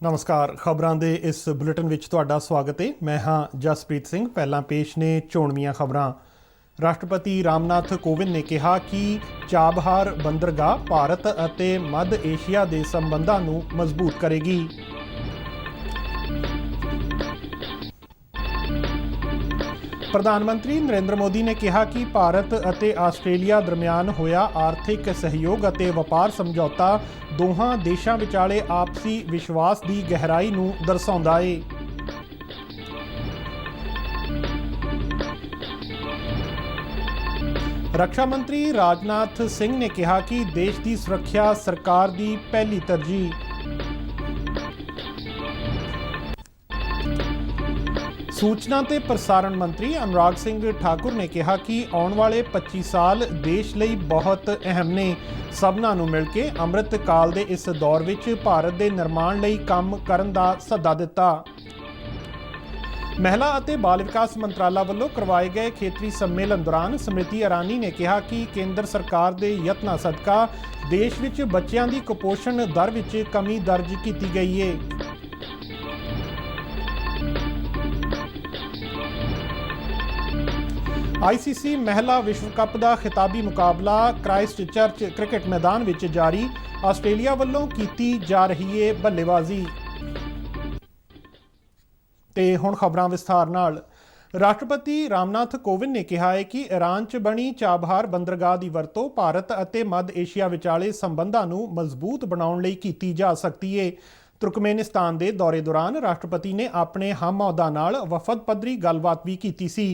नमस्कार। खबरां दे इस बुलेटिन विच तुहाडा स्वागत है। मैं हाँ जसप्रीत सिंह। पहला पेश ने चोणवीआं खबरां। राष्ट्रपति रामनाथ कोविंद ने कहा कि चाबहार बंदरगाह भारत ਅਤੇ मध्य एशिया के संबंधां नूं मजबूत करेगी। प्रधानमंत्री नरेंद्र मोदी ने कहा कि भारत ਅਤੇ ਆਸਟ੍ਰੇਲੀਆ दरमियान होया आर्थिक सहयोग ਅਤੇ ਵਪਾਰ समझौता दोहां देशां विचाले आपसी विश्वास की गहराई नूं दर्शाउंदा है। रक्षा मंत्री राजनाथ सिंह ने कहा कि देश की सुरक्षा सरकार की पहली तरजीह। सूचना ते प्रसारण मंत्री अनुराग सिंह ठाकुर ने कहा कि आने वाले 25 साल देश लई बहुत अहम ने। सबना नूं मिल के अमृत काल दे इस दौर विच भारत दे निर्माण लई काम करन दा सੱਦਾ दिता। महिला ਅਤੇ बाल विकास मंत्राला ਵੱਲੋਂ करवाए गए खेतरी सम्मेलन दौरान ਸਮ੍ਰਿਤੀ ईरानी ने कहा कि केंद्र सरकार ਦੇ ਯਤਨਾਂ ਸਦਕਾ देश विच बच्चियां दी कुपोषण दर विच कमी दर्ज की गई है। ICC महिला विश्व कप का खिताबी मुकाबला क्राइस्ट चर्च क्रिकेट मैदान विच जारी। आस्ट्रेलिया वल्लों कीती जा रही है बल्लेबाजी। ते हुण खबरां विस्तार नाल। राष्ट्रपति रामनाथ कोविंद ने कहा है कि ईरान च बनी चाबहार बंदरगाह की वरतों भारत ਅਤੇ मध्य एशिया विचाले संबंधां नूं मजबूत बनाउण लई कीती जा सकती है। तुर्कमेनिस्तान के दौरे दौरान राष्ट्रपति ने अपने हम अहुदा नाल वफद पद्धरी गलबात भी की सी।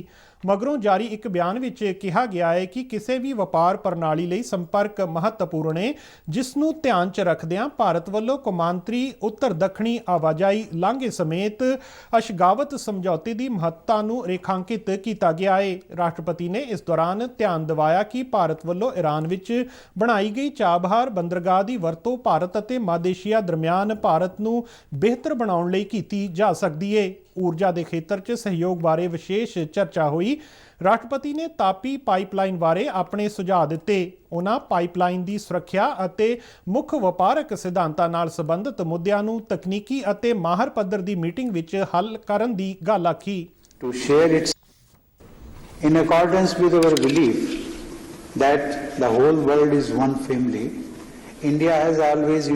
मगरों जारी एक बयान विच कहा गया है कि किसी भी वपार प्रणाली लई संपर्क महत्वपूर्ण है, जिसनूं ध्यान च रखदिआं भारत वल्लों कौमांतरी उत्तर दक्षिणी आवाजाई लांघे समेत अशगावत समझौते की महत्ता नूं रेखांकित किया गया है। राष्ट्रपति ने इस दौरान ध्यान दिवाया कि भारत वल्लों ईरान विच बनाई गई चाबहार बंदरगाह की वरतों भारत ਅਤੇ मध्य एशिया दरमियान भारत नूं बेहतर बनाउण लई कीती जा सकदी है। ऊर्जा के खेत्र च सहयोग बारे विशेष चर्चा हुई। राष्ट्रपति ने तापी पाइपलाइन बारे अपने सुझाव दिते। उन्हां पाइपलाइन की सुरक्षा ਅਤੇ मुख वपारक सिद्धांतां नाल संबंधित मुद्दिआं नूं तकनीकी ਅਤੇ माहर पद्धर की मीटिंग विच हल करन दी गल आखी। To share its in accordance with our belief that the whole world is one family, India has always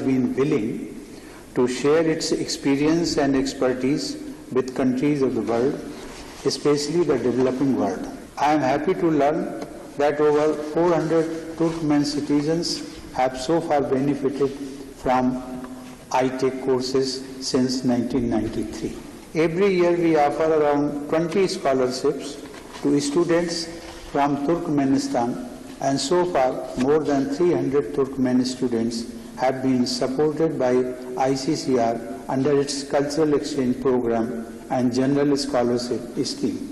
been willing to share its experience and expertise with countries of the world, especially the developing world. I am happy to learn that over 400 Turkmen citizens have so far benefited from iTech courses since 1993. Every year we offer around 20 scholarships to students from Turkmenistan, and so far more than 300 Turkmen students have been supported by ICCR under its cultural exchange program and general scholarship scheme.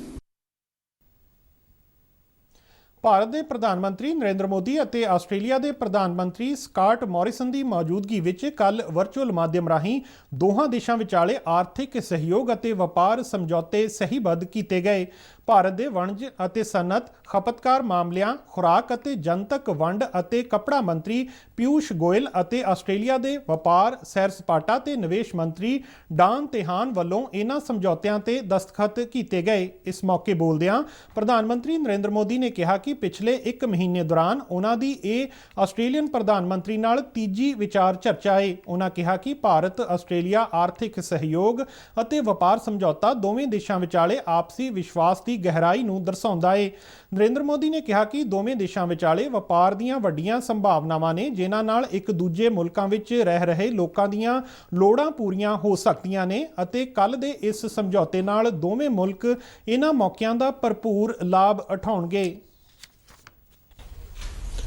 Bharat ਦੇ ਪ੍ਰਧਾਨ ਮੰਤਰੀ ਨਰਿੰਦਰ ਮੋਦੀ ਅਤੇ Australia ਦੇ ਪ੍ਰਧਾਨ ਮੰਤਰੀ Scott Morrison ਦੀ ਮੌਜੂਦਗੀ ਵਿੱਚ ਕੱਲ ਵਰਚੁਅਲ ਮਾਧਿਅਮ ਰਾਹੀਂ ਦੋਹਾਂ ਦੇਸ਼ਾਂ ਵਿਚਾਲੇ ਆਰਥਿਕ ਸਹਿਯੋਗ ਅਤੇ ਵਪਾਰ ਸਮਝੌਤੇ ਸਹੀਬੱਧ ਕੀਤੇ ਗਏ। ਭਾਰਤ ਦੇ ਵਣਜ ਅਤੇ ਸਨਅਤ, ਖਪਤਕਾਰ ਮਾਮਲਿਆਂ, ਖੁਰਾਕ ਅਤੇ ਜਨਤਕ ਵੰਡ ਅਤੇ ਕੱਪੜਾ ਮੰਤਰੀ ਪਿਊਸ਼ ਗੋਇਲ ਅਤੇ ਆਸਟ੍ਰੇਲੀਆ ਦੇ ਵਪਾਰ, ਸੈਰ ਸਪਾਟਾ ਤੇ ਨਿਵੇਸ਼ ਮੰਤਰੀ ਡਾਨ ਤੇਹਾਨ ਵੱਲੋਂ ਇਹਨਾਂ ਸਮਝੌਤਿਆਂ ਤੇ ਦਸਤਖਤ ਕੀਤੇ ਗਏ। ਇਸ ਮੌਕੇ ਬੋਲਦਿਆਂ ਪ੍ਰਧਾਨ ਮੰਤਰੀ ਨਰਿੰਦਰ ਮੋਦੀ ਨੇ ਕਿਹਾ ਕਿ ਪਿਛਲੇ 1 ਮਹੀਨੇ ਦੌਰਾਨ ਉਹਨਾਂ ਦੀ ਇਹ ਆਸਟ੍ਰੇਲੀਅਨ ਪ੍ਰਧਾਨ ਮੰਤਰੀ ਨਾਲ ਤੀਜੀ ਵਿਚਾਰ ਚਰਚਾ ਹੈ। ਉਹਨਾਂ ਕਿਹਾ ਕਿ ਭਾਰਤ ਆਸਟ੍ਰੇਲੀਆ ਆਰਥਿਕ ਸਹਿਯੋਗ ਅਤੇ ਵਪਾਰ ਸਮਝੌਤਾ ਦੋਵੇਂ ਦੇਸ਼ਾਂ ਵਿਚਾਲੇ ਆਪਸੀ ਵਿਸ਼ਵਾਸ ਦੀ ਗਹਿਰਾਈ ਨੂੰ ਦਰਸਾਉਂਦਾ ਹੈ। ਨਰਿੰਦਰ ਮੋਦੀ ਨੇ ਕਿਹਾ ਕਿ ਦੋਵੇਂ ਦੇਸ਼ਾਂ ਵਿਚਾਲੇ ਵਪਾਰ ਦੀਆਂ ਵੱਡੀਆਂ ਸੰਭਾਵਨਾਵਾਂ ਨੇ, ਜਿਨ੍ਹਾਂ ਨਾਲ ਇੱਕ ਦੂਜੇ ਮੁਲਕਾਂ ਵਿੱਚ ਰਹਿ ਰਹੇ ਲੋਕਾਂ ਦੀਆਂ ਲੋੜਾਂ ਪੂਰੀਆਂ ਹੋ ਸਕਦੀਆਂ ਨੇ ਅਤੇ ਕੱਲ੍ਹ ਦੇ ਇਸ ਸਮਝੌਤੇ ਨਾਲ ਦੋਵੇਂ ਮੁਲਕ ਇਹਨਾਂ ਮੌਕਿਆਂ ਦਾ ਭਰਪੂਰ ਲਾਭ ਉਠਾਉਣਗੇ।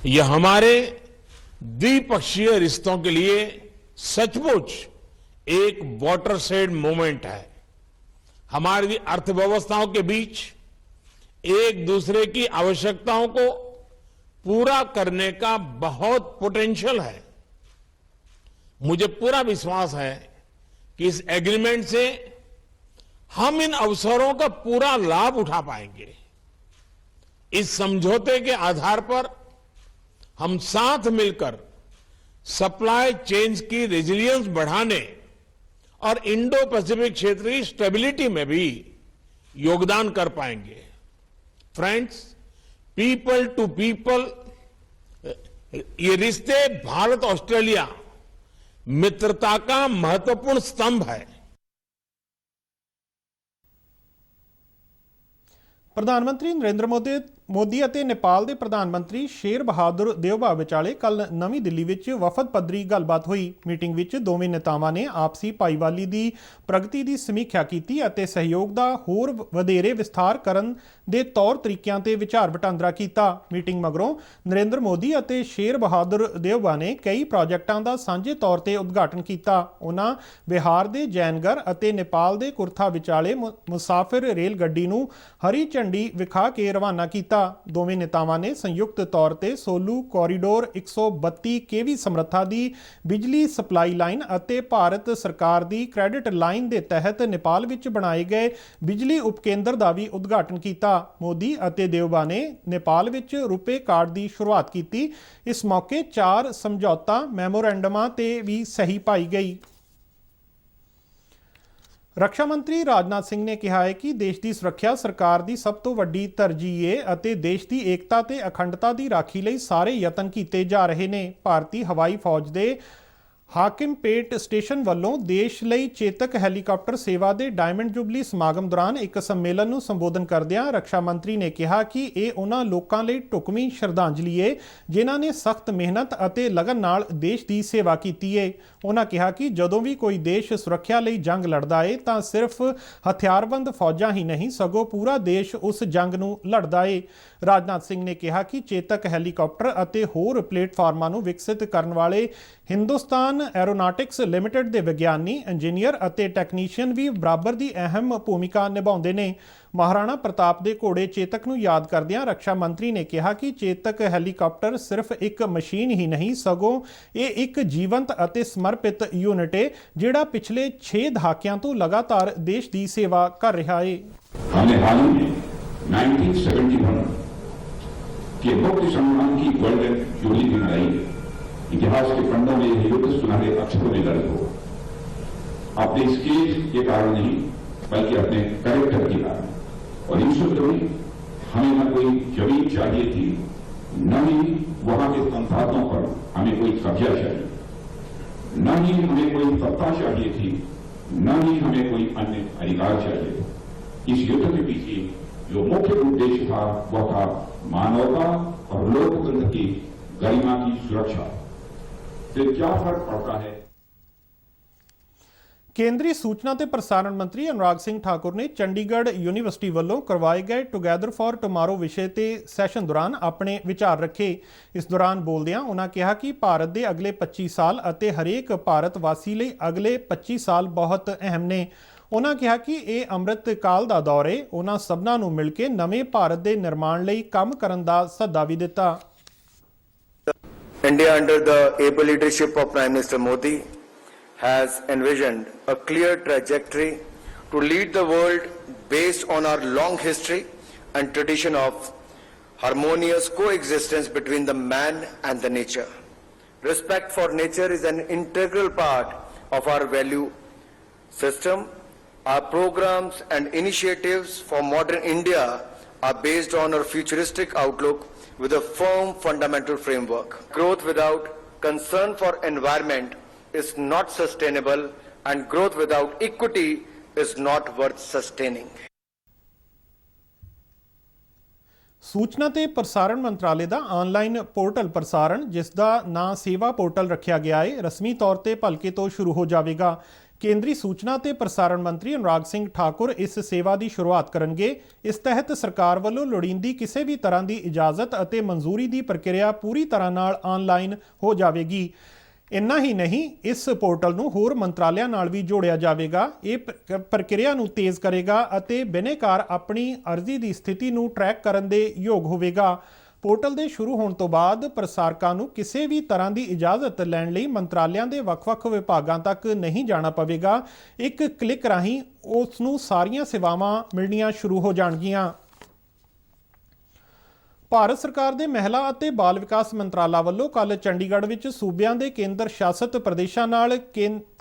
यह हमारे द्विपक्षीय रिश्तों के लिए सचमुच एक वाटरशेड मोमेंट है। हमारी अर्थव्यवस्थाओं के बीच एक दूसरे की आवश्यकताओं को पूरा करने का बहुत पोटेंशियल है। मुझे पूरा विश्वास है कि इस एग्रीमेंट से हम इन अवसरों का पूरा लाभ उठा पाएंगे। इस समझौते के आधार पर हम साथ मिलकर सप्लाई चेन्स की रेजिलियंस बढ़ाने और इंडो पैसिफिक क्षेत्र की स्टेबिलिटी में भी योगदान कर पाएंगे। फ्रेंड्स, पीपल टू पीपल ये रिश्ते भारत ऑस्ट्रेलिया मित्रता का महत्वपूर्ण स्तंभ है। ਪ੍ਰਧਾਨ ਮੰਤਰੀ ਨਰਿੰਦਰ ਮੋਦੀ ਅਤੇ ਨੇਪਾਲ ਦੇ ਪ੍ਰਧਾਨ ਮੰਤਰੀ ਸ਼ੇਰ ਬਹਾਦਰ ਦੇਵਭਾ ਵਿਚਾਲੇ ਕੱਲ ਨਵੀਂ ਦਿੱਲੀ ਵਿੱਚ ਵਫਦ ਪੱਧਰੀ ਗੱਲਬਾਤ ਹੋਈ। ਮੀਟਿੰਗ ਵਿੱਚ ਦੋਵੇਂ ਨੇਤਾਵਾਂ ਨੇ ਆਪਸੀ ਭਾਈਵਾਲੀ ਦੀ ਪ੍ਰਗਤੀ ਦੀ ਸਮੀਖਿਆ ਕੀਤੀ ਅਤੇ ਸਹਿਯੋਗ ਦਾ ਹੋਰ ਵਧੇਰੇ ਵਿਸਥਾਰ ਕਰਨ ਦੇ ਤੌਰ ਤਰੀਕਿਆਂ ਤੇ ਵਿਚਾਰ ਵਟਾਂਦਰਾ ਕੀਤਾ। ਮੀਟਿੰਗ ਮਗਰੋਂ ਨਰਿੰਦਰ ਮੋਦੀ ਅਤੇ ਸ਼ੇਰ ਬਹਾਦਰ ਦੇਵਭਾ ਨੇ ਕਈ ਪ੍ਰੋਜੈਕਟਾਂ ਦਾ ਸਾਂਝੇ ਤੌਰ ਤੇ ਉਦਘਾਟਨ ਕੀਤਾ। ਉਹਨਾਂ ਬਿਹਾਰ ਦੇ ਜੈਨਗਰ ਅਤੇ ਨੇਪਾਲ ਦੇ ਕੁਰਥਾ ਵਿਚਾਲੇ ਮੁਸਾਫਿਰ ਰੇਲ ਗੱਡੀ ਨੂੰ ਹਰੀ ਝੰਡੀ ਵਿਖਾ ਕੇ ਰਵਾਨਾ ਕੀਤਾ। ਦੋਵੇਂ ਨੇਤਾਵਾਂ ਨੇ ਸੰਯੁਕਤ ਤੌਰ ਤੇ ਸੋਲੂ ਕੋਰੀਡੋਰ 132 ਕੇਵੀ ਸਮਰੱਥਾ ਦੀ ਬਿਜਲੀ ਸਪਲਾਈ ਲਾਈਨ ਅਤੇ ਭਾਰਤ ਸਰਕਾਰ ਦੀ ਕ੍ਰੈਡਿਟ ਲਾਈਨ ਦੇ ਤਹਿਤ ਨੇਪਾਲ ਵਿੱਚ ਬਣਾਏ ਗਏ ਬਿਜਲੀ ਉਪਕੇਂਦਰ ਦਾ ਵੀ ਉਦਘਾਟਨ ਕੀਤਾ। ਮੋਦੀ ਅਤੇ ਦੇਵਭਾ ਨੇ ਨੇਪਾਲ ਵਿੱਚ ਰੁਪੇ ਕਾਰਡ ਦੀ ਸ਼ੁਰੂਆਤ ਕੀਤੀ। ਇਸ ਮੌਕੇ 4 ਸਮਝੌਤਾ ਮੈਮੋਰੈਂਡਮਾਂ ਤੇ ਵੀ ਸਹੀ ਪਾਈ ਗਈ। ਰੱਖਿਆ ਮੰਤਰੀ ਰਾਜਨਾਥ ਸਿੰਘ ਨੇ ਕਿਹਾ ਹੈ ਕਿ ਦੇਸ਼ ਦੀ ਸੁਰੱਖਿਆ ਸਰਕਾਰ ਦੀ ਸਭ ਤੋਂ ਵੱਡੀ ਤਰਜੀਹ ਹੈ ਅਤੇ ਦੇਸ਼ ਦੀ ਏਕਤਾ ਤੇ ਅਖੰਡਤਾ ਦੀ ਰਾਖੀ ਲਈ ਸਾਰੇ ਯਤਨ ਕੀਤੇ ਜਾ ਰਹੇ ਨੇ। ਭਾਰਤੀ ਹਵਾਈ ਫੌਜ ਦੇ ਹਾਕਿਮਪੇਟ ਸਟੇਸ਼ਨ ਵੱਲੋਂ ਦੇਸ਼ ਲਈ ਚੇਤਕ ਹੈਲੀਕਾਪਟਰ ਸੇਵਾ ਦੇ ਡਾਇਮੰਡ ਜੁਬਲੀ ਸਮਾਗਮ ਦੌਰਾਨ ਇੱਕ ਸੰਮੇਲਨ ਨੂੰ ਸੰਬੋਧਨ ਕਰਦਿਆਂ ਰੱਖਿਆ ਮੰਤਰੀ ਨੇ ਕਿਹਾ ਕਿ ਇਹ ਉਹਨਾਂ ਲੋਕਾਂ ਲਈ ਢੁਕਵੀਂ ਸ਼ਰਧਾਂਜਲੀ ਹੈ ਜਿਨ੍ਹਾਂ ਨੇ ਸਖਤ ਮਿਹਨਤ ਅਤੇ ਲਗਨ ਨਾਲ ਦੇਸ਼ ਦੀ ਸੇਵਾ ਕੀਤੀ ਹੈ। ਉਹਨਾਂ ਕਿਹਾ ਕਿ ਜਦੋਂ ਵੀ ਕੋਈ ਦੇਸ਼ ਸੁਰੱਖਿਆ ਲਈ ਜੰਗ ਲੜਦਾ ਹੈ ਤਾਂ ਸਿਰਫ ਹਥਿਆਰਬੰਦ ਫੌਜਾਂ ਹੀ ਨਹੀਂ ਸਗੋਂ ਪੂਰਾ ਦੇਸ਼ ਉਸ ਜੰਗ ਨੂੰ ਲੜਦਾ ਹੈ। ਰਾਜਨਾਥ ਸਿੰਘ ਨੇ ਕਿਹਾ ਕਿ ਚੇਤਕ ਹੈਲੀਕਾਪਟਰ ਅਤੇ ਹੋਰ ਪਲੇਟਫਾਰਮਾਂ ਨੂੰ ਵਿਕਸਿਤ ਕਰਨ ਵਾਲੇ ਹਿੰਦੁਸਤਾਨ ਐਰੋਨਾਟਿਕਸ ਲਿਮਟਿਡ ਦੇ ਵਿਗਿਆਨੀ, ਇੰਜੀਨੀਅਰ ਅਤੇ ਟੈਕਨੀਸ਼ੀਅਨ ਵੀ ਬਰਾਬਰ ਦੀ ਅਹਿਮ ਭੂਮਿਕਾ ਨਿਭਾਉਂਦੇ ਨੇ। ਮਹਾਰਾਣਾ ਪ੍ਰਤਾਪ ਦੇ ਘੋੜੇ ਚੇਤਕ ਨੂੰ ਯਾਦ ਕਰਦਿਆਂ ਰੱਖਿਆ ਮੰਤਰੀ ਨੇ ਕਿਹਾ ਕਿ ਚੇਤਕ ਹੈਲੀਕਾਪਟਰ ਸਿਰਫ ਇੱਕ ਮਸ਼ੀਨ ਹੀ ਨਹੀਂ ਸਗੋਂ ਇਹ ਇੱਕ ਜੀਵੰਤ ਅਤੇ ਸਮਰਪਿਤ ਯੂਨਿਟ ਹੈ ਜਿਹੜਾ ਪਿਛਲੇ 6 ਦਹਾਕਿਆਂ ਤੋਂ ਲਗਾਤਾਰ ਦੇਸ਼ ਦੀ ਸੇਵਾ ਕਰ ਰਿਹਾ ਹੈ। 1971 के मुक्ति संग्राम की गोल्डन जुबली भी मनाई। इतिहास के पन्नों में युद्ध सुनहरे अक्षरों में दर्ज हो। अपने स्किल के कारण नहीं बल्कि अपने कैरेक्टर के कारण। और इन सूत्रों में हमें न कोई जमीन चाहिए थी न ही वहां के संसाधनों पर हमें कोई कब्जा चाहिए, न ही हमें कोई सत्ता चाहिए थी, न ही हमें कोई अन्य अधिकार चाहिए। इस युद्ध के पीछे जो मुख्य उद्देश्य था वह था मानवता और लोकतंत्र की गरिमा की सुरक्षा। से क्या फर्क पड़ता है? ਕੇਂਦਰੀ ਸੂਚਨਾ ਤੇ ਪ੍ਰਸਾਰਣ ਮੰਤਰੀ ਅਨੁਰਾਗ ਸਿੰਘ ਠਾਕੁਰ ਨੇ ਚੰਡੀਗੜ੍ਹ ਯੂਨੀਵਰਸਿਟੀ ਵੱਲੋਂ ਕਰਵਾਏ ਗਏ ਟੂਗੈਦਰ ਫਾਰ ਟੁਮਾਰੋ ਵਿਸ਼ੇ ਤੇ ਸੈਸ਼ਨ ਦੌਰਾਨ ਆਪਣੇ ਵਿਚਾਰ ਰੱਖੇ। ਇਸ ਦੌਰਾਨ ਬੋਲਦਿਆਂ ਉਹਨਾਂ ਕਿਹਾ ਕਿ ਭਾਰਤ ਦੇ ਅਗਲੇ 25 ਸਾਲ ਅਤੇ ਹਰੇਕ ਭਾਰਤ ਵਾਸੀ ਲਈ ਅਗਲੇ 25 ਸਾਲ ਬਹੁਤ ਅਹਿਮ ਨੇ। ਉਹਨਾਂ ਕਿਹਾ ਕਿ ਇਹ ਅੰਮ੍ਰਿਤ ਕਾਲ ਦਾ ਦੌਰ ਹੈ। ਉਹਨਾਂ ਸਭਨਾਂ ਨੂੰ ਮਿਲ ਕੇ ਨਵੇਂ ਭਾਰਤ ਦੇ ਨਿਰਮਾਣ ਲਈ ਕੰਮ ਕਰਨ ਦਾ ਸੱਦਾ ਵੀ ਦਿੱਤਾ। India under the able leadership of Prime Minister Modi has envisioned a clear trajectory to lead the world based on our long history and tradition of harmonious coexistence between the man and the nature. Respect for nature is an integral part of our value system. Our programs and initiatives for modern India are based on our futuristic outlook with a firm fundamental framework. Growth without concern for environment is not sustainable, and growth without equity is not worth sustaining. ਸੂਚਨਾ ਤੇ ਪ੍ਰਸਾਰਣ ਮੰਤਰਾਲੇ ਦਾ online portal ਪ੍ਰਸਾਰਣ ਜਿਸ ਦਾ ਨਾਂ ਸੇਵਾ portal ਰੱਖਿਆ ਗਿਆ ਹੈ ਰਸਮੀ ਤੌਰ ਤੇ ਭਲਕੇ ਤੋਂ ਸ਼ੁਰੂ ਹੋ ਜਾਵੇਗਾ। ਕੇਂਦਰੀ ਸੂਚਨਾ ਤੇ ਪ੍ਰਸਾਰਣ ਮੰਤਰੀ ਅਨੁਰਾਗ ਸਿੰਘ ਠਾਕੁਰ ਇਸ ਸੇਵਾ ਦੀ ਸ਼ੁਰੂਆਤ ਕਰਨਗੇ। ਇਸ ਤਹਿਤ ਸਰਕਾਰ ਵੱਲੋਂ ਲੋੜੀਂਦੀ ਕਿਸੇ ਵੀ ਤਰ੍ਹਾਂ ਦੀ ਇਜਾਜ਼ਤ ਅਤੇ ਮਨਜ਼ੂਰੀ ਦੀ ਪ੍ਰਕਿਰਿਆ ਪੂਰੀ ਤਰ੍ਹਾਂ ਨਾਲ ਆਨਲਾਈਨ ਹੋ ਜਾਵੇਗੀ। ਇੰਨਾ ਹੀ ਨਹੀਂ, ਇਸ ਪੋਰਟਲ ਨੂੰ ਹੋਰ ਮੰਤਰਾਲਿਆਂ ਨਾਲ ਵੀ ਜੋੜਿਆ ਜਾਵੇਗਾ। ਇਹ ਪ੍ਰਕਿਰਿਆ ਨੂੰ ਤੇਜ਼ ਕਰੇਗਾ ਅਤੇ ਬਿਨੈਕਾਰ ਆਪਣੀ ਅਰਜ਼ੀ ਦੀ ਸਥਿਤੀ ਨੂੰ ਟਰੈਕ ਕਰਨ ਦੇ ਯੋਗ ਹੋਵੇਗਾ। ਪੋਰਟਲ ਦੇ ਸ਼ੁਰੂ ਹੋਣ ਤੋਂ ਬਾਅਦ ਪ੍ਰਸਾਰਕਾਂ ਨੂੰ ਕਿਸੇ ਵੀ ਤਰ੍ਹਾਂ ਦੀ ਇਜਾਜ਼ਤ ਲੈਣ ਲਈ ਮੰਤਰਾਲਿਆਂ ਦੇ ਵੱਖ-ਵੱਖ ਵਿਭਾਗਾਂ ਤੱਕ ਨਹੀਂ ਜਾਣਾ ਪਵੇਗਾ। ਇੱਕ ਕਲਿੱਕ ਰਾਹੀਂ ਉਸ ਨੂੰ ਸਾਰੀਆਂ ਸੇਵਾਵਾਂ ਮਿਲਣੀਆਂ ਸ਼ੁਰੂ ਹੋ ਜਾਣਗੀਆਂ। ਭਾਰਤ ਸਰਕਾਰ ਦੇ ਮਹਿਲਾ ਅਤੇ ਬਾਲ ਵਿਕਾਸ ਮੰਤਰਾਲਾ ਵੱਲੋਂ ਕੱਲ੍ਹ ਚੰਡੀਗੜ੍ਹ ਵਿੱਚ ਸੂਬਿਆਂ ਦੇ ਕੇਂਦਰ ਸ਼ਾਸਤ ਪ੍ਰਦੇਸ਼ਾਂ ਨਾਲ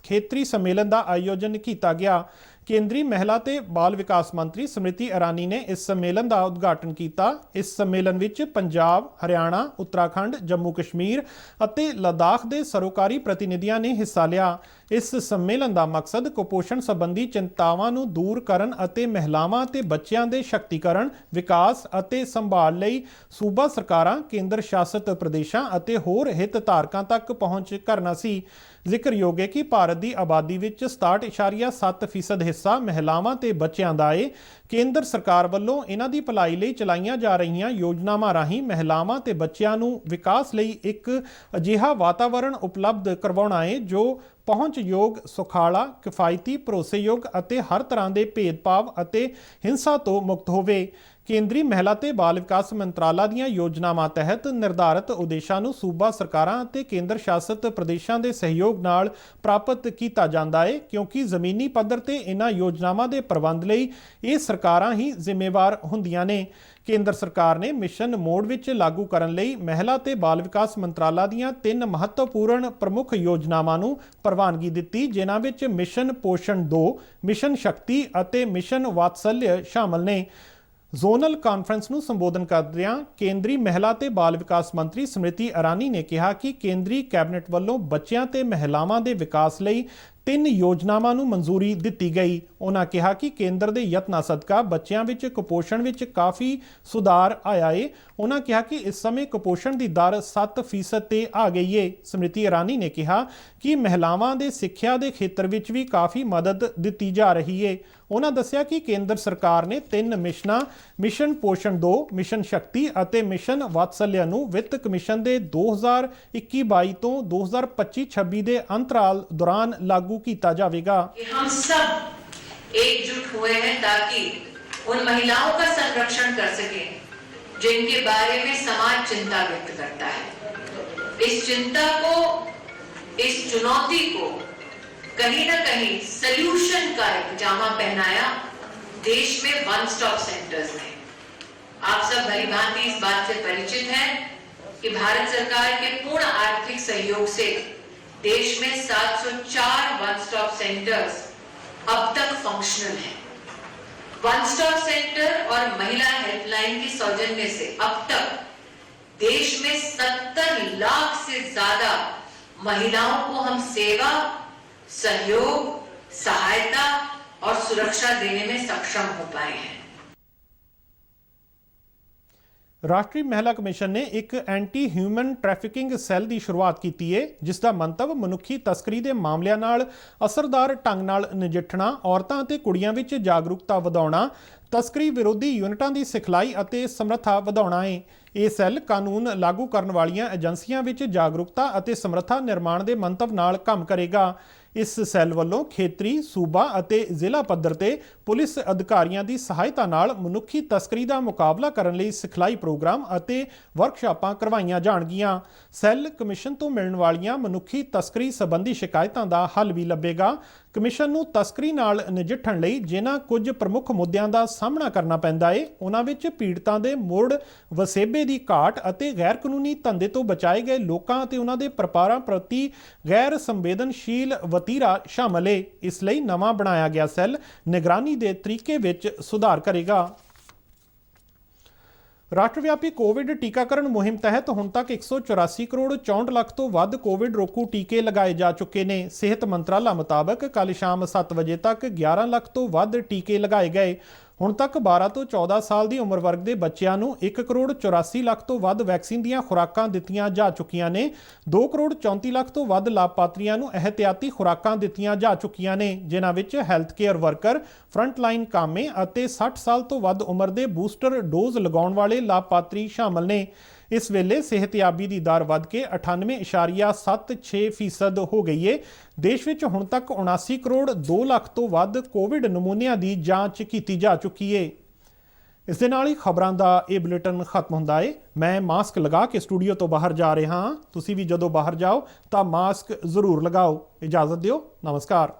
ਖੇਤਰੀ ਸੰਮੇਲਨ ਦਾ ਆਯੋਜਨ ਕੀਤਾ ਗਿਆ। ਕੇਂਦਰੀ ਮਹਿਲਾ ਤੇ ਬਾਲ ਵਿਕਾਸ ਮੰਤਰੀ ਸਮ੍ਰਿਤੀ ਇਰਾਨੀ ਨੇ ਇਸ ਸੰਮੇਲਨ ਦਾ ਉਦਘਾਟਨ ਕੀਤਾ। ਇਸ ਸੰਮੇਲਨ ਵਿੱਚ ਪੰਜਾਬ, ਹਰਿਆਣਾ, ਉੱਤਰਾਖੰਡ, ਜੰਮੂ ਕਸ਼ਮੀਰ ਅਤੇ ਲੱਦਾਖ ਦੇ ਸਰੋਕਾਰੀ ਪ੍ਰਤੀਨਿਧੀਆਂ ਨੇ ਹਿੱਸਾ ਲਿਆ। ਇਸ ਸੰਮੇਲਨ ਦਾ ਮਕਸਦ ਕੁਪੋਸ਼ਣ ਸੰਬੰਧੀ ਚਿੰਤਾਵਾਂ ਨੂੰ ਦੂਰ ਕਰਨ ਅਤੇ ਮਹਿਲਾਵਾਂ ਤੇ ਬੱਚਿਆਂ ਦੇ ਸ਼ਕਤੀਕਰਨ, ਵਿਕਾਸ ਅਤੇ ਸੰਭਾਲ ਲਈ ਸੂਬਾ ਸਰਕਾਰਾਂ, ਕੇਂਦਰ ਸ਼ਾਸਤ ਪ੍ਰਦੇਸ਼ਾਂ ਅਤੇ ਹੋਰ ਹਿੱਤਧਾਰਕਾਂ ਤੱਕ ਪਹੁੰਚ ਕਰਨਾ ਸੀ। ਜ਼ਿਕਰਯੋਗ ਹੈ ਕਿ ਭਾਰਤ ਦੀ ਆਬਾਦੀ ਵਿੱਚ 67.7% ਹਿੱਸਾ ਮਹਿਲਾਵਾਂ ਤੇ ਬੱਚਿਆਂ ਦਾ ਹੈ। ਕੇਂਦਰ ਸਰਕਾਰ ਵੱਲੋਂ ਇਹਨਾਂ ਦੀ ਭਲਾਈ ਲਈ ਚਲਾਈਆਂ ਜਾ ਰਹੀਆਂ ਯੋਜਨਾਵਾਂ ਰਾਹੀਂ ਮਹਿਲਾਵਾਂ ਤੇ ਬੱਚਿਆਂ ਨੂੰ ਵਿਕਾਸ ਲਈ ਇੱਕ ਅਜਿਹਾ ਵਾਤਾਵਰਣ ਉਪਲਬਧ ਕਰਵਾਉਣਾ ਹੈ ਜੋ ਪਹੁੰਚਯੋਗ, ਸੁਖਾਲਾ, ਕਿਫਾਇਤੀ, ਭਰੋਸੇਯੋਗ ਅਤੇ ਹਰ ਤਰ੍ਹਾਂ ਦੇ ਭੇਦਭਾਵ ਅਤੇ ਹਿੰਸਾ ਤੋਂ ਮੁਕਤ ਹੋਵੇ। ਕੇਂਦਰੀ ਮਹਿਲਾ ਤੇ ਬਾਲ ਵਿਕਾਸ ਮੰਤਰਾਲਾ ਦੀਆਂ ਯੋਜਨਾਵਾਂ ਤਹਿਤ ਨਿਰਧਾਰਤ ਉਦੇਸ਼ਾਂ ਨੂੰ ਸੂਬਾ ਸਰਕਾਰਾਂ ਅਤੇ ਕੇਂਦਰ ਸ਼ਾਸਤ ਪ੍ਰਦੇਸ਼ਾਂ ਦੇ ਸਹਿਯੋਗ ਨਾਲ ਪ੍ਰਾਪਤ ਕੀਤਾ ਜਾਂਦਾ ਹੈ, ਕਿਉਂਕਿ ਜ਼ਮੀਨੀ ਪੱਧਰ ਤੇ ਇਹਨਾਂ ਯੋਜਨਾਵਾਂ ਦੇ ਪ੍ਰਬੰਧ ਲਈ ਇਹ ਸਰਕਾਰਾਂ ਹੀ ਜ਼ਿੰਮੇਵਾਰ ਹੁੰਦੀਆਂ ਨੇ। ਕੇਂਦਰ ਸਰਕਾਰ ਨੇ ਮਿਸ਼ਨ ਮੋਡ ਵਿੱਚ ਲਾਗੂ ਕਰਨ ਲਈ ਮਹਿਲਾ ਤੇ ਬਾਲ ਵਿਕਾਸ ਮੰਤਰਾਲਾ ਦੀਆਂ 3 ਮਹੱਤਵਪੂਰਨ ਪ੍ਰਮੁੱਖ ਯੋਜਨਾਵਾਂ ਨੂੰ ਪ੍ਰਵਾਨਗੀ ਦਿੱਤੀ, ਜਿਨ੍ਹਾਂ ਵਿੱਚ ਮਿਸ਼ਨ ਪੋਸ਼ਣ 2, ਮਿਸ਼ਨ ਸ਼ਕਤੀ ਅਤੇ ਮਿਸ਼ਨ ਵਾਤਸલ્ય ਸ਼ਾਮਲ ਨੇ। ਜ਼ੋਨਲ ਕਾਨਫਰੰਸ ਨੂੰ ਸੰਬੋਧਨ ਕਰਦਿਆਂ ਕੇਂਦਰੀ ਮਹਿਲਾ ਤੇ ਬਾਲ ਵਿਕਾਸ ਮੰਤਰੀ ਸਮ੍ਰਿਤੀ ਇਰਾਨੀ ਨੇ ਕਿਹਾ ਕਿ ਕੇਂਦਰੀ ਕੈਬਨਿਟ ਵੱਲੋਂ ਬੱਚਿਆਂ ਤੇ ਮਹਿਲਾਵਾਂ ਦੇ ਵਿਕਾਸ ਲਈ 3 ਯੋਜਨਾਵਾਂ ਨੂੰ ਮਨਜ਼ੂਰੀ ਦਿੱਤੀ ਗਈ। ਉਹਨਾਂ ਕਿਹਾ ਕਿ ਕੇਂਦਰ ਦੇ ਯਤਨਾਂ ਸਦਕਾ ਬੱਚਿਆਂ ਵਿੱਚ ਕੁਪੋਸ਼ਣ ਵਿੱਚ ਕਾਫੀ ਸੁਧਾਰ ਆਇਆ ਹੈ। ਉਹਨਾਂ ਕਿਹਾ ਕਿ ਇਸ ਸਮੇਂ ਕੁਪੋਸ਼ਣ ਦੀ ਦਰ 7% ਤੇ ਆ ਗਈ ਹੈ। ਸਮ੍ਰਿਤੀ ਇਰਾਨੀ ਨੇ ਕਿਹਾ ਕਿ ਮਹਿਲਾਵਾਂ ਦੇ ਸਿੱਖਿਆ ਦੇ ਖੇਤਰ ਵਿੱਚ ਵੀ ਕਾਫੀ ਮਦਦ ਦਿੱਤੀ ਜਾ ਰਹੀ ਹੈ। ਉਹਨਾਂ ਦੱਸਿਆ ਕਿ ਕੇਂਦਰ ਸਰਕਾਰ ਨੇ 3 ਮਿਸ਼ਨਾਂ ਮਿਸ਼ਨ ਪੋਸ਼ਣ 2, ਮਿਸ਼ਨ ਸ਼ਕਤੀ ਅਤੇ ਮਿਸ਼ਨ ਵਾਤਸल्य ਨੂੰ ਵਿੱਤ ਕਮਿਸ਼ਨ ਦੇ 2021-22 ਤੋਂ 2025-26 ਦੇ ਅੰਤਰਾਲ ਦੌਰਾਨ ਲਾਗੂ किया जाएगा। हम सब एकजुट हुए हैं ताकि उन महिलाओं का संरक्षण कर सके जिनके बारे में समाज चिंता व्यक्त करता है। इस चिंता को, इस चुनौती को कहीं ना कहीं सल्यूशन का एक जामा पहनाया देश में वन स्टॉप सेंटर्स ने। आप सब भली भांति इस बात से परिचित हैं कि भारत सरकार के पूर्ण आर्थिक सहयोग से देश में 704 वन स्टॉप सेंटर्स अब तक फंक्शनल हैं। वन स्टॉप सेंटर और महिला हेल्पलाइन के सौजन्य से अब तक देश में 70 लाख से ज्यादा महिलाओं को हम सेवा, सहयोग, सहायता और सुरक्षा देने में सक्षम हो पाए हैं। ਰਾਸ਼ਟਰੀ ਮਹਿਲਾ ਕਮਿਸ਼ਨ ਨੇ ਇੱਕ ਐਂਟੀ ਹਿਊਮਨ ਟ੍ਰੈਫਿਕਿੰਗ ਸੈੱਲ ਦੀ ਸ਼ੁਰੂਆਤ ਕੀਤੀ ਹੈ, ਜਿਸ ਦਾ ਮੰਤਵ ਮਨੁੱਖੀ ਤਸਕਰੀ ਦੇ ਮਾਮਲਿਆਂ ਨਾਲ ਅਸਰਦਾਰ ਢੰਗ ਨਾਲ ਨਜਿੱਠਣਾ, ਔਰਤਾਂ ਅਤੇ ਕੁੜੀਆਂ ਵਿੱਚ ਜਾਗਰੂਕਤਾ ਵਧਾਉਣਾ, ਤਸਕਰੀ ਵਿਰੋਧੀ ਯੂਨਿਟਾਂ ਦੀ ਸਿਖਲਾਈ ਅਤੇ ਸਮਰੱਥਾ ਵਧਾਉਣਾ ਹੈ। ਇਹ ਸੈੱਲ ਕਾਨੂੰਨ ਲਾਗੂ ਕਰਨ ਵਾਲੀਆਂ ਏਜੰਸੀਆਂ ਵਿੱਚ ਜਾਗਰੂਕਤਾ ਅਤੇ ਸਮਰੱਥਾ ਨਿਰਮਾਣ ਦੇ ਮੰਤਵ ਨਾਲ ਕੰਮ ਕਰੇਗਾ। ਇਸ ਸੈੱਲ ਵੱਲੋਂ ਖੇਤਰੀ, ਸੂਬਾ ਅਤੇ ਜ਼ਿਲ੍ਹਾ ਪੱਧਰ ਤੇ ਪੁਲਿਸ ਅਧਿਕਾਰੀਆਂ ਦੀ ਸਹਾਇਤਾ ਨਾਲ ਮਨੁੱਖੀ ਤਸਕਰੀ ਦਾ ਮੁਕਾਬਲਾ ਕਰਨ ਲਈ ਸਿਖਲਾਈ ਪ੍ਰੋਗਰਾਮ ਅਤੇ ਵਰਕਸ਼ਾਪਾਂ ਕਰਵਾਈਆਂ ਜਾਣਗੀਆਂ। ਸੈੱਲ ਕਮਿਸ਼ਨ ਤੋਂ ਮਿਲਣ ਵਾਲੀਆਂ ਮਨੁੱਖੀ ਤਸਕਰੀ ਸੰਬੰਧੀ ਸ਼ਿਕਾਇਤਾਂ ਦਾ ਹੱਲ ਵੀ ਲੱਭੇਗਾ। ਕਮਿਸ਼ਨ ਨੂੰ ਤਸਕਰੀ ਨਾਲ ਨਜਿੱਠਣ ਲਈ ਜਿਨ੍ਹਾਂ ਕੁਝ ਪ੍ਰਮੁੱਖ ਮੁੱਦਿਆਂ ਦਾ ਸਾਹਮਣਾ ਕਰਨਾ ਪੈਂਦਾ ਹੈ, ਉਹਨਾਂ ਵਿੱਚ ਪੀੜਤਾਂ ਦੇ ਮੁੜ ਵਸੇਬੇ ਦੀ ਘਾਟ ਅਤੇ ਗੈਰ ਕਾਨੂੰਨੀ ਧੰਦੇ ਤੋਂ ਬਚਾਏ ਗਏ ਲੋਕਾਂ ਅਤੇ ਉਹਨਾਂ ਦੇ ਪਰਿਵਾਰਾਂ ਪ੍ਰਤੀ ਗੈਰ ਸੰਵੇਦਨਸ਼ੀਲ ਵਤੀਰਾ ਸ਼ਾਮਲ ਹੈ। ਇਸ ਲਈ ਨਵਾਂ ਬਣਾਇਆ ਗਿਆ ਸੈੱਲ ਨਿਗਰਾਨੀ ਦੇ ਤਰੀਕੇ ਵਿੱਚ ਸੁਧਾਰ ਕਰੇਗਾ। ਰਾਸ਼ਟਰਵਿਆਪੀ ਕੋਵਿਡ ਟੀਕਾਕਰਨ ਮੁਹਿੰਮ ਤਹਿਤ ਹੁਣ ਤੱਕ 184 ਕਰੋੜ 64 ਲੱਖ ਤੋਂ ਵੱਧ ਕੋਵਿਡ ਰੋਕੂ ਟੀਕੇ ਲਗਾਏ ਜਾ ਚੁੱਕੇ ਨੇ। ਸਿਹਤ ਮੰਤਰਾਲਾ ਮੁਤਾਬਕ ਕੱਲ੍ਹ ਸ਼ਾਮ 7 ਵਜੇ ਤੱਕ 11 ਲੱਖ ਤੋਂ ਵੱਧ ਟੀਕੇ ਲਗਾਏ ਗਏ। ਹੁਣ ਤੱਕ 12 ਤੋਂ 14 ਸਾਲ ਦੀ ਉਮਰ ਵਰਗ ਦੇ ਬੱਚਿਆਂ ਨੂੰ 1 ਕਰੋੜ 84 ਲੱਖ ਤੋਂ ਵੱਧ ਵੈਕਸੀਨ ਦੀਆਂ ਖੁਰਾਕਾਂ ਦਿੱਤੀਆਂ ਜਾ ਚੁੱਕੀਆਂ ਨੇ। 2 ਕਰੋੜ 34 ਲੱਖ ਤੋਂ ਵੱਧ ਲਾਭਪਾਤਰੀਆਂ ਨੂੰ ਇਹਤਿਆਤੀ ਖੁਰਾਕਾਂ ਦਿੱਤੀਆਂ ਜਾ ਚੁੱਕੀਆਂ ਨੇ, ਜਿਨ੍ਹਾਂ ਵਿੱਚ ਹੈਲਥ ਕੇਅਰ ਵਰਕਰ, ਫਰੰਟਲਾਈਨ ਕਾਮੇ ਅਤੇ 60 ਸਾਲ ਤੋਂ ਵੱਧ ਉਮਰ ਦੇ ਬੂਸਟਰ ਡੋਜ਼ ਲਗਾਉਣ ਵਾਲੇ ਲਾਭਪਾਤਰੀ ਸ਼ਾਮਲ ਨੇ। ਇਸ ਵੇਲੇ ਸਿਹਤਯਾਬੀ ਦੀ ਦਰ ਵੱਧ ਕੇ 98.76% ਹੋ ਗਈ ਹੈ। ਦੇਸ਼ ਵਿੱਚ ਹੁਣ ਤੱਕ 79 ਕਰੋੜ 2 ਲੱਖ ਤੋਂ ਵੱਧ ਕੋਵਿਡ ਨਮੂਨਿਆਂ ਦੀ ਜਾਂਚ ਕੀਤੀ ਜਾ ਚੁੱਕੀ ਹੈ। ਇਸ ਦੇ ਨਾਲ ਹੀ ਖਬਰਾਂ ਦਾ ਇਹ ਬੁਲੇਟਿਨ ਖਤਮ ਹੁੰਦਾ ਹੈ। ਮੈਂ ਮਾਸਕ ਲਗਾ ਕੇ ਸਟੂਡੀਓ ਤੋਂ ਬਾਹਰ ਜਾ ਰਿਹਾ ਹਾਂ। ਤੁਸੀਂ ਵੀ ਜਦੋਂ ਬਾਹਰ ਜਾਓ ਤਾਂ ਮਾਸਕ ਜ਼ਰੂਰ ਲਗਾਓ। ਇਜਾਜ਼ਤ ਦਿਓ। ਨਮਸਕਾਰ।